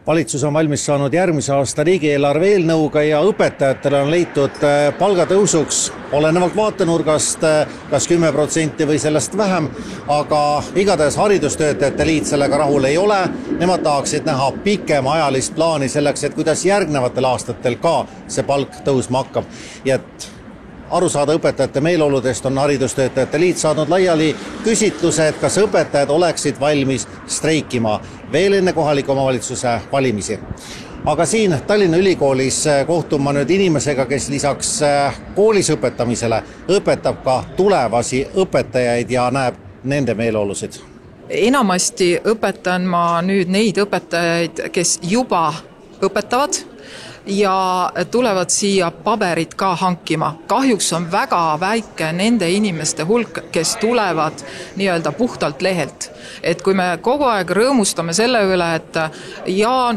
Valitsus on valmis saanud järgmise aasta riigieelarve eelnõuga ja õpetajatele on leitud palgatõusuks olenevalt vaatenurgast kas 10% või sellest vähem, aga igatahes haridustöötajate liit sellega rahul ei ole. Nemad tahaksid näha pikemaajalist plaani selleks, et kuidas järgnevatel aastatel ka see palk tõusma hakkab. Ja et aru saada õpetajate meeleoludest on haridustöötajate liit saanud laiali küsitluse, et kas õpetajad oleksid valmis streikima veel enne kohaliku omavalitsuse valimisi. Aga siin Tallinna Ülikoolis kohtun ma nüüd inimesega, kes lisaks koolis õpetamisele õpetab ka tulevasi õpetajaid ja näeb nende meeleolusid. Enamasti õpetan ma nüüd neid õpetajaid, kes juba õpetavad ja tulevad siia paberit ka hankima. Kahjuks on väga väike nende inimeste hulk, kes tulevad nii-öelda puhtalt lehelt. Et kui me kogu aeg rõõmustame selle üle, et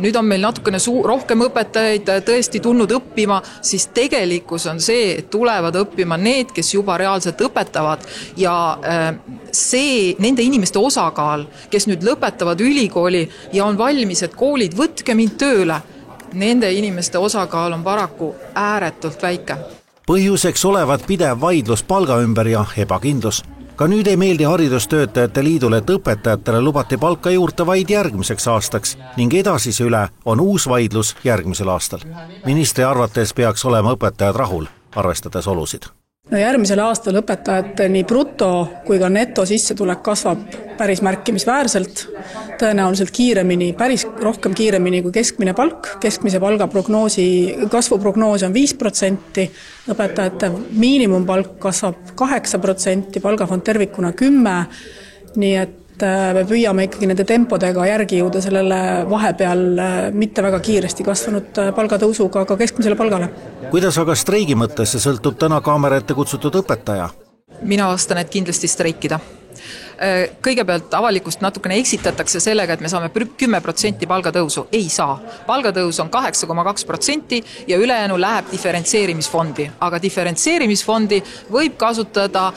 nüüd on meil natukene rohkem õpetajaid tõesti tulnud õppima, siis tegelikkus on see, et tulevad õppima need, kes juba reaalselt õpetavad ja nende inimeste osakaal, kes nüüd lõpetavad ülikooli ja on valmis, et koolid võtke mind tööle, nende inimeste osakaal on paraku ääretult väike. Põhjuseks olevat pidev vaidlus palga ümber ja ebakindlus. Ka nüüd ei meeldi haridustöötajate liidule, et õpetajatele lubati palka juurde vaid järgmiseks aastaks ning edasise üle on uus vaidlus järgmisel aastal. Ministri arvates peaks olema õpetajad rahul, arvestades olusid. Järgmisel aastal õpetajate nii bruto kui ka neto sissetulek kasvab päris märkimisväärselt, tõenäoliselt päris rohkem kiiremini kui keskmine palk. Keskmise palga kasvuprognoos on 5%, õpetajate miinimumpalk kasvab 8%, palgafond tervikuna 10%, nii et me püüame ikkagi nende tempodega järgi jõuda sellele vahepeal mitte väga kiiresti kasvanud palgatõusuga ka keskmisele palgale. Kuidas aga streigi mõttes see sõltub täna kaamera ette kutsutud õpetaja? Mina vastan, et kindlasti streikida. Kõigepealt avalikust natukene eksitatakse sellega, et me saame 10% palgatõusu. Ei saa. Palgatõus on 8,2% ja ülejäänu läheb diferentseerimisfondi. Aga diferentseerimisfondi võib kasutada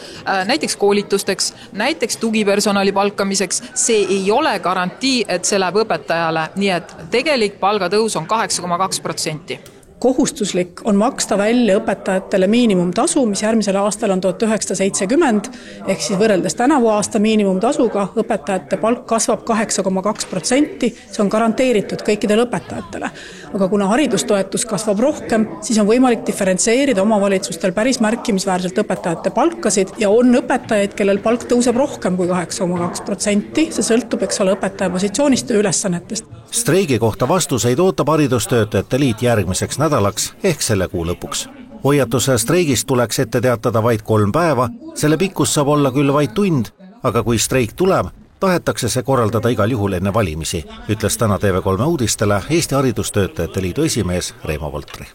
näiteks koolitusteks, näiteks tugipersonali palkamiseks. See ei ole garantii, et see läheb õpetajale. Nii et tegelik palgatõus on 8,2%. Kohustuslik on maksta välja õpetajatele miinimumtasu, mis järgmisel aastal on 1970, ehk siis võrreldes tänavu aasta miinimumtasuga õpetajate palk kasvab 8,2%, see on garanteeritud kõikidele õpetajatele. Aga kuna haridustoetus kasvab rohkem, siis on võimalik diferentseerida omavalitsustel päris märkimisväärselt õpetajate palkasid ja on õpetajaid, kellel palk tõuseb rohkem kui 8,2%, see sõltub, eks ole, õpetaja positsioonist ja ülesannetest. Streigi kohta vastuseid ootab haridustöötajate liit järgmiseks nädalaks ehk selle kuu lõpuks. Hoiatuse streigist tuleks ette teatada vaid 3 päeva, selle pikkus saab olla küll vaid tund, aga kui streik tuleb, tahetakse see korraldada igal juhul enne valimisi, ütles täna TV3 uudistele Eesti Haridustöötajate Liidu esimees Reemo Voltri.